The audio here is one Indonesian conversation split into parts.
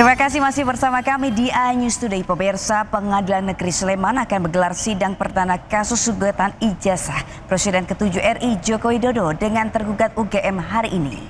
Terima kasih masih bersama kami di iNews Today. Pemirsa, Pengadilan Negeri Sleman akan menggelar sidang perdana kasus gugatan ijazah Presiden ke-7 RI Joko Widodo dengan tergugat UGM hari ini.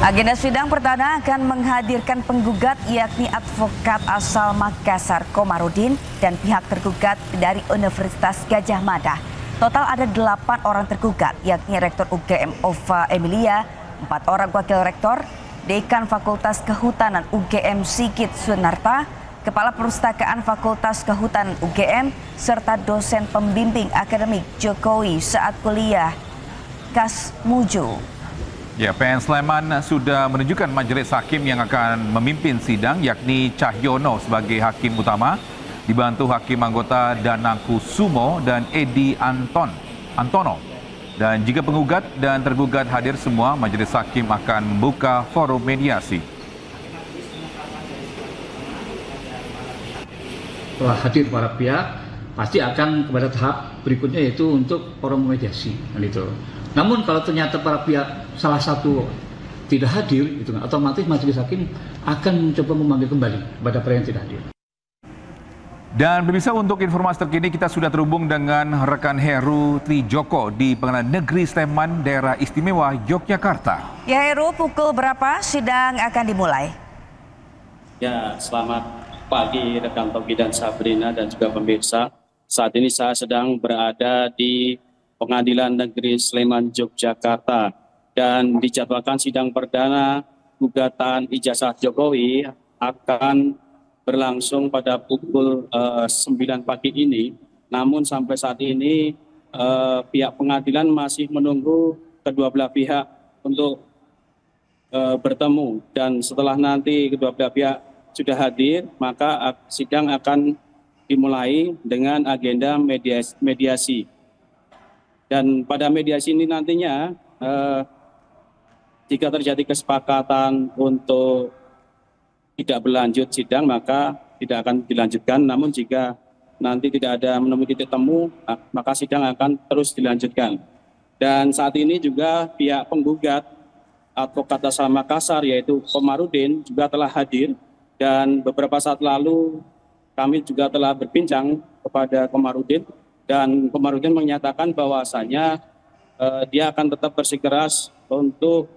Agenda sidang perdana akan menghadirkan penggugat yakni advokat asal Makassar Komarudin dan pihak tergugat dari Universitas Gadjah Mada. Total ada 8 orang tergugat, yakni Rektor UGM Ova Emilia, 4 orang wakil rektor, Dekan Fakultas Kehutanan UGM Sigit Sunarta, Kepala Perpustakaan Fakultas Kehutanan UGM, serta dosen pembimbing akademik Jokowi saat kuliah Kasmujo. Ya, PN Sleman sudah menunjukkan majelis hakim yang akan memimpin sidang, yakni Cahyono sebagai hakim utama, dibantu hakim anggota Danang Kusumo dan Edi Antono. Dan jika penggugat dan tergugat hadir semua, majelis hakim akan membuka forum mediasi. Setelah hadir para pihak, pasti akan kepada tahap berikutnya, yaitu untuk forum mediasi. Namun kalau ternyata para pihak salah satu tidak hadir, otomatis majelis hakim akan mencoba memanggil kembali kepada para yang tidak hadir. Dan pemirsa, untuk informasi terkini kita sudah terhubung dengan rekan Heru Trijoko di Pengadilan Negeri Sleman, Daerah Istimewa Yogyakarta. Ya Heru, pukul berapa sidang akan dimulai? Ya, selamat pagi rekan Togi dan Sabrina dan juga pemirsa. Saat ini saya sedang berada di Pengadilan Negeri Sleman, Yogyakarta, dan dijadwalkan sidang perdana gugatan ijazah Jokowi akan berlangsung pada pukul 9 pagi ini. Namun sampai saat ini pihak pengadilan masih menunggu kedua belah pihak untuk bertemu, dan setelah nanti kedua belah pihak sudah hadir, maka sidang akan dimulai dengan agenda mediasi. Dan pada mediasi ini nantinya jika terjadi kesepakatan untuk tidak berlanjut sidang, maka tidak akan dilanjutkan. Namun jika nanti tidak ada menemui titik temu, maka sidang akan terus dilanjutkan. Dan saat ini juga pihak penggugat advokat asal Makassar yaitu Komarudin juga telah hadir, dan beberapa saat lalu kami juga telah berbincang kepada Komarudin, dan Komarudin menyatakan bahwasanya dia akan tetap bersikeras untuk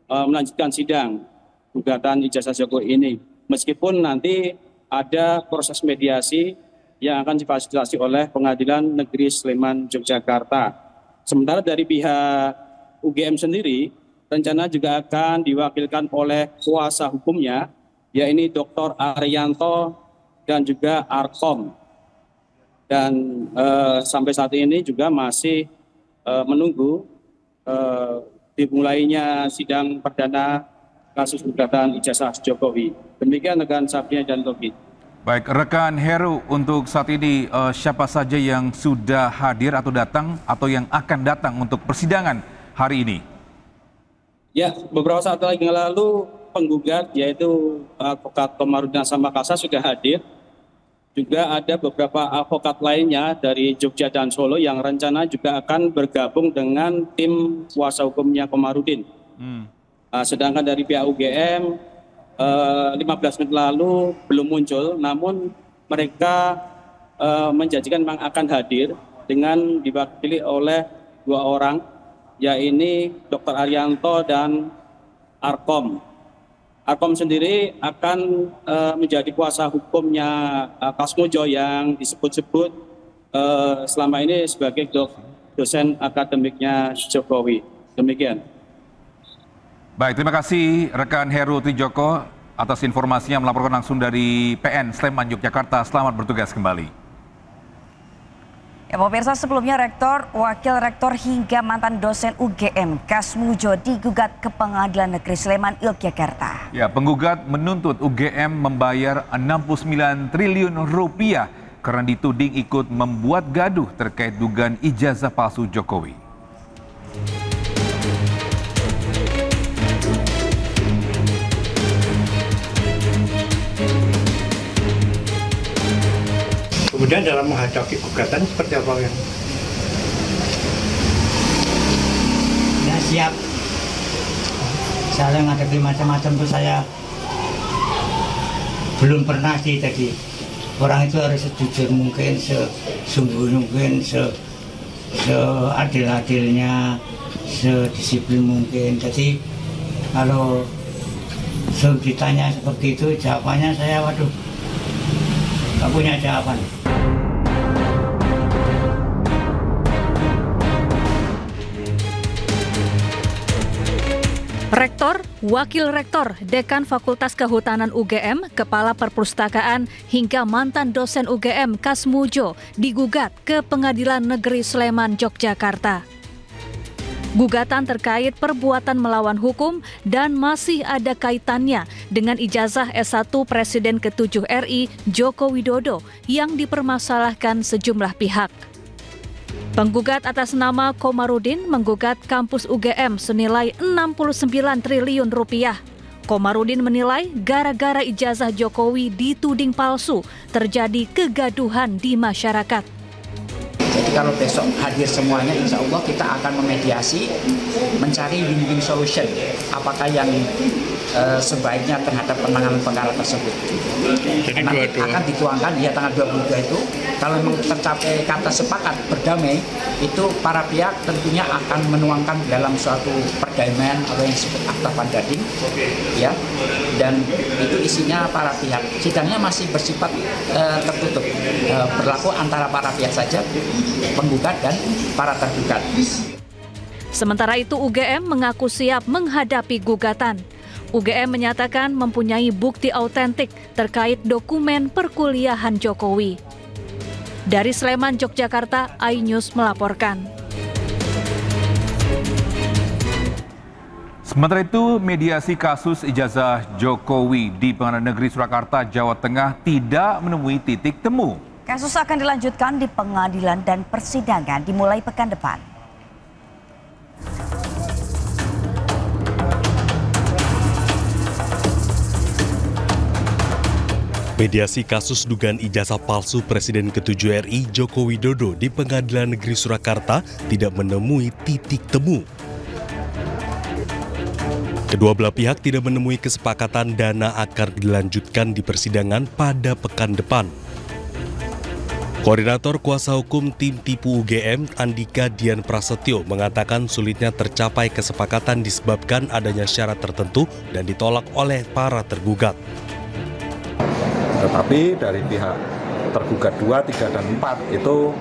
melanjutkan sidang gugatan ijazah Jokowi ini, meskipun nanti ada proses mediasi yang akan difasilitasi oleh Pengadilan Negeri Sleman, Yogyakarta. Sementara dari pihak UGM sendiri, rencana juga akan diwakilkan oleh kuasa hukumnya, yaitu Dr. Arianto dan juga Arkom. Dan sampai saat ini juga masih menunggu dimulainya sidang perdana kasus gugatan ijazah Jokowi. Demikian rekan Sabrina dan Togi. Baik, rekan Heru, untuk saat ini siapa saja yang sudah hadir atau datang atau yang akan datang untuk persidangan hari ini? Ya, beberapa saat lagi lalu penggugat yaitu advokat Komarudin asal Makassar sudah hadir. Juga ada beberapa advokat lainnya dari Jogja dan Solo yang rencana juga akan bergabung dengan tim kuasa hukumnya Komarudin. Sedangkan dari pihak UGM 15 menit lalu belum muncul, namun mereka menjanjikan memang akan hadir dengan diwakili oleh 2 orang, yaitu Dr. Arianto dan Arkom. Arkom sendiri akan menjadi kuasa hukumnya Kasmujo yang disebut-sebut selama ini sebagai dosen akademiknya Jokowi. Demikian. Baik, terima kasih rekan Heru Trijoko atas informasinya melaporkan langsung dari PN Sleman, Yogyakarta. Selamat bertugas kembali. Ya, pemirsa, sebelumnya rektor, wakil rektor hingga mantan dosen UGM Kasmujo digugat ke Pengadilan Negeri Sleman, Yogyakarta. Ya, penggugat menuntut UGM membayar 69 triliun rupiah karena dituding ikut membuat gaduh terkait dugaan ijazah palsu Jokowi. Kemudian dalam menghadapi gugatan seperti apa yang? Tidak siap. saya menghadapi macam-macam tuh saya belum pernah sih. Jadi orang itu harus sejujur mungkin, sesungguh mungkin, seadil-adilnya, sedisiplin mungkin. Jadi kalau ditanya seperti itu, jawabannya saya waduh, nggak punya jawaban. Rektor, Wakil Rektor, Dekan Fakultas Kehutanan UGM, Kepala Perpustakaan, hingga mantan dosen UGM Kasmujo digugat ke Pengadilan Negeri Sleman, Yogyakarta. Gugatan terkait perbuatan melawan hukum dan masih ada kaitannya dengan ijazah S1 Presiden ke-7 RI Joko Widodo yang dipermasalahkan sejumlah pihak. Penggugat atas nama Komarudin menggugat kampus UGM senilai 69 triliun rupiah. Komarudin menilai gara-gara ijazah Jokowi dituding palsu, terjadi kegaduhan di masyarakat. Jadi kalau besok hadir semuanya, insya Allah kita akan memediasi, mencari win-win solution. Apakah yang sebaiknya terhadap penanganan perkara tersebut. Jadi nanti akan dituangkan ya tanggal 22 itu. Kalau memang tercapai kata sepakat berdamai, itu para pihak tentunya akan menuangkan dalam suatu perdamaian atau yang disebut akta pandading, ya. Dan itu isinya para pihak. Sidangnya masih bersifat tertutup, berlaku antara para pihak saja, penggugat dan para tergugat. Sementara itu UGM mengaku siap menghadapi gugatan. UGM menyatakan mempunyai bukti autentik terkait dokumen perkuliahan Jokowi. Dari Sleman, Yogyakarta, iNews melaporkan. Sementara itu, mediasi kasus ijazah Jokowi di Pengadilan Negeri Surakarta, Jawa Tengah tidak menemui titik temu. Kasus akan dilanjutkan di pengadilan dan persidangan dimulai pekan depan. Mediasi kasus dugaan ijazah palsu Presiden ke-7 RI Joko Widodo di Pengadilan Negeri Surakarta tidak menemui titik temu. Kedua belah pihak tidak menemui kesepakatan dana akan dilanjutkan di persidangan pada pekan depan. Koordinator Kuasa Hukum Tim Tipu UGM, Andika Dian Prasetyo, mengatakan sulitnya tercapai kesepakatan disebabkan adanya syarat tertentu dan ditolak oleh para tergugat. Tetapi dari pihak tergugat 2, 3, dan 4 itu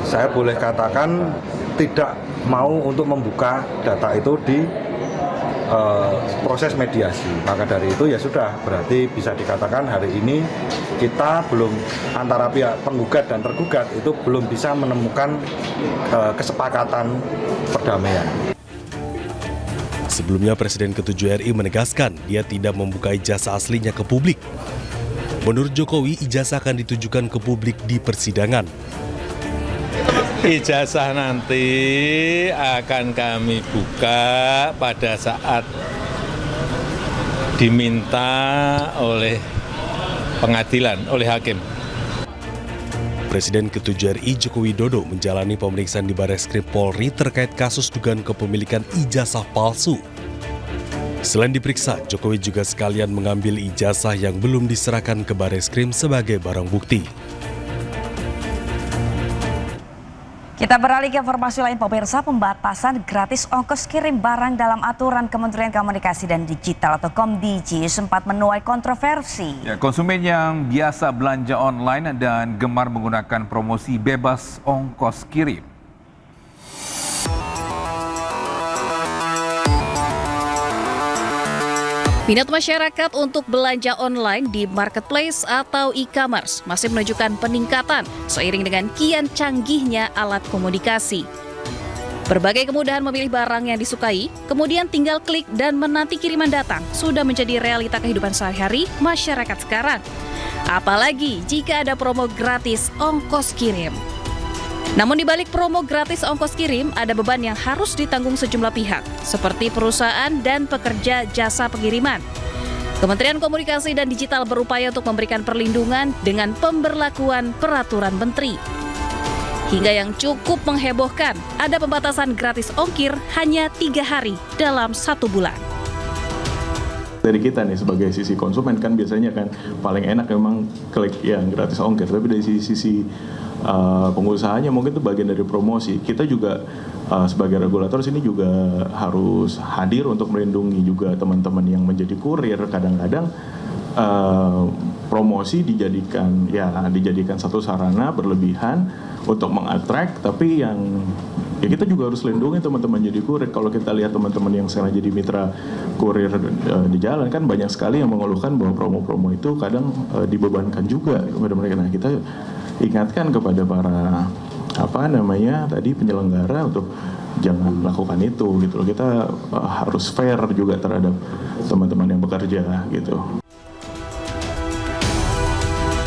saya boleh katakan tidak mau untuk membuka data itu di proses mediasi. Maka dari itu ya sudah, berarti bisa dikatakan hari ini kita belum, antara pihak penggugat dan tergugat itu belum bisa menemukan kesepakatan perdamaian. Sebelumnya Presiden ke-7 RI menegaskan dia tidak membuka ijazah aslinya ke publik. Menurut Jokowi, ijazah akan ditujukan ke publik di persidangan. Ijazah nanti akan kami buka pada saat diminta oleh pengadilan, oleh hakim. Presiden ke-7 RI Joko Widodo menjalani pemeriksaan di Barreskrim Polri terkait kasus dugaan kepemilikan ijazah palsu. Selain diperiksa, Jokowi juga sekalian mengambil ijazah yang belum diserahkan ke Barreskrim sebagai barang bukti. Kita beralih ke informasi lain, pemirsa. Pembatasan gratis ongkos kirim barang dalam aturan Kementerian Komunikasi dan Digital atau Komdigi sempat menuai kontroversi. Ya, konsumen yang biasa belanja online dan gemar menggunakan promosi bebas ongkos kirim. Minat masyarakat untuk belanja online di marketplace atau e-commerce masih menunjukkan peningkatan seiring dengan kian canggihnya alat komunikasi. Berbagai kemudahan memilih barang yang disukai, kemudian tinggal klik dan menanti kiriman datang, sudah menjadi realita kehidupan sehari-hari masyarakat sekarang. Apalagi jika ada promo gratis ongkos kirim. Namun di balik promo gratis ongkos kirim, ada beban yang harus ditanggung sejumlah pihak, seperti perusahaan dan pekerja jasa pengiriman. Kementerian Komunikasi dan Digital berupaya untuk memberikan perlindungan dengan pemberlakuan peraturan menteri. Hingga yang cukup menghebohkan, ada pembatasan gratis ongkir hanya 3 hari dalam 1 bulan. Dari kita nih sebagai sisi konsumen kan biasanya kan paling enak memang klik yang gratis ongkir, tapi dari sisi pengusahanya mungkin itu bagian dari promosi. Kita juga sebagai regulator sini juga harus hadir untuk melindungi juga teman-teman yang menjadi kurir. Kadang-kadang promosi dijadikan satu sarana berlebihan untuk mengattract, tapi ya kita juga harus lindungi teman-teman jadi kurir. Kalau kita lihat teman-teman yang sekarang jadi mitra kurir di jalan kan banyak sekali yang mengeluhkan bahwa promo-promo itu kadang dibebankan juga kepada mereka. Nah, kita ingatkan kepada para penyelenggara untuk jangan lakukan itu gitu loh. Kita harus fair juga terhadap teman-teman yang bekerja gitu.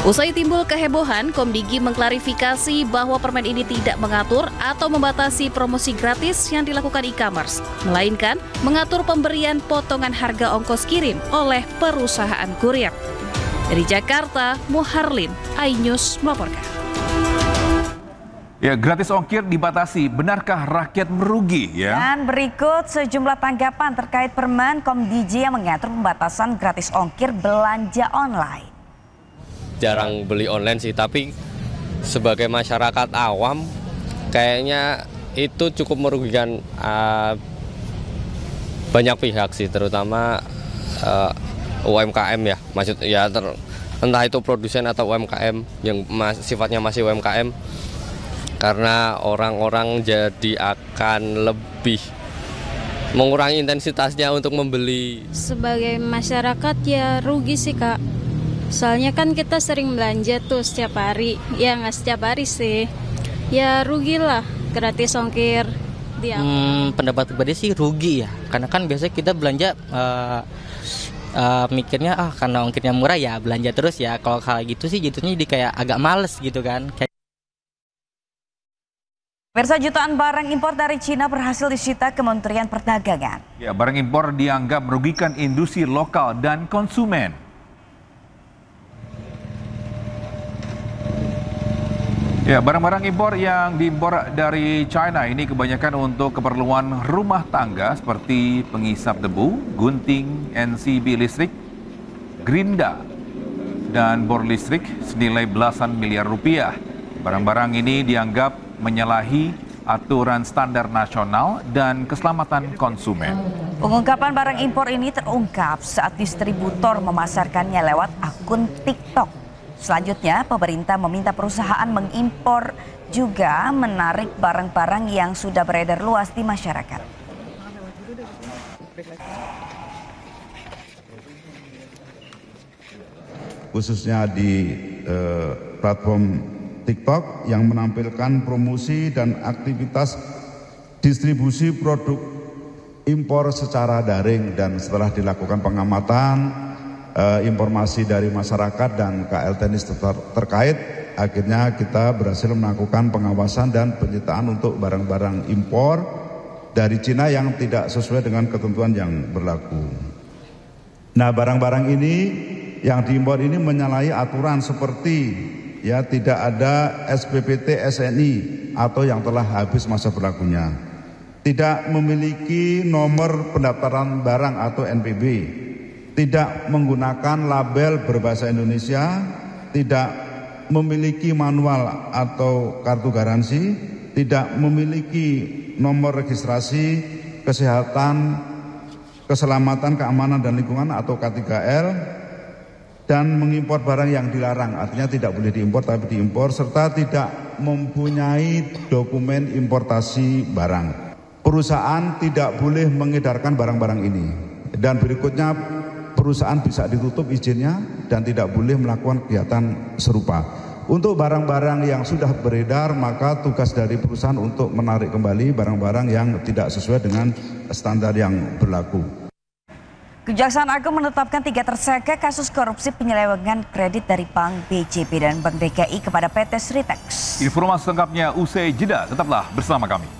Usai timbul kehebohan, Komdigi mengklarifikasi bahwa permen ini tidak mengatur atau membatasi promosi gratis yang dilakukan e-commerce, melainkan mengatur pemberian potongan harga ongkos kirim oleh perusahaan kurir. Dari Jakarta, Muharlin, iNews melaporkan. Ya, gratis ongkir dibatasi. Benarkah rakyat merugi? Ya. Dan berikut sejumlah tanggapan terkait permen Komdigi yang mengatur pembatasan gratis ongkir belanja online. Jarang beli online sih, tapi sebagai masyarakat awam kayaknya itu cukup merugikan banyak pihak sih, terutama UMKM ya, entah itu produsen atau UMKM yang sifatnya masih UMKM, karena orang-orang jadi akan lebih mengurangi intensitasnya untuk membeli. Sebagai masyarakat ya rugi sih Kak. Soalnya kan kita sering belanja tuh setiap hari. Ya nggak setiap hari sih. Ya rugilah gratis ongkir. Pendapat pribadi sih rugi ya. Karena kan biasanya kita belanja mikirnya karena ongkirnya murah ya belanja terus ya. Kalau kayak gitu sih jatuhnya jadi kayak agak males gitu kan. Pemirsa, jutaan barang impor dari Cina berhasil disita Kementerian Perdagangan. Ya, barang impor dianggap merugikan industri lokal dan konsumen. Ya, barang-barang impor yang diimpor dari China ini kebanyakan untuk keperluan rumah tangga seperti pengisap debu, gunting, NCB listrik, gerinda, dan bor listrik senilai belasan miliar rupiah. Barang-barang ini dianggap menyalahi aturan standar nasional dan keselamatan konsumen. Pengungkapan barang impor ini terungkap saat distributor memasarkannya lewat akun TikTok. Selanjutnya, pemerintah meminta perusahaan mengimpor juga menarik barang-barang yang sudah beredar luas di masyarakat. Khususnya di platform TikTok yang menampilkan promosi dan aktivitas distribusi produk impor secara daring, dan setelah dilakukan pengamatan informasi dari masyarakat dan KL teknis terkait, akhirnya kita berhasil melakukan pengawasan dan penyitaan untuk barang-barang impor dari Cina yang tidak sesuai dengan ketentuan yang berlaku. Nah, barang-barang ini yang diimpor ini menyalahi aturan seperti ya tidak ada SPPT SNI atau yang telah habis masa berlakunya, tidak memiliki nomor pendaftaran barang atau NPB, tidak menggunakan label berbahasa Indonesia, tidak memiliki manual atau kartu garansi, tidak memiliki nomor registrasi kesehatan, keselamatan, keamanan, dan lingkungan atau K3L, dan mengimpor barang yang dilarang, artinya tidak boleh diimpor tapi diimpor, serta tidak mempunyai dokumen importasi barang. Perusahaan tidak boleh mengedarkan barang-barang ini. Dan berikutnya, perusahaan bisa ditutup izinnya dan tidak boleh melakukan kegiatan serupa. Untuk barang-barang yang sudah beredar, maka tugas dari perusahaan untuk menarik kembali barang-barang yang tidak sesuai dengan standar yang berlaku. Kejaksaan Agung menetapkan 3 tersangka kasus korupsi penyelewengan kredit dari Bank BJB dan Bank DKI kepada PT Sritex. Informasi lengkapnya usai jeda, tetaplah bersama kami.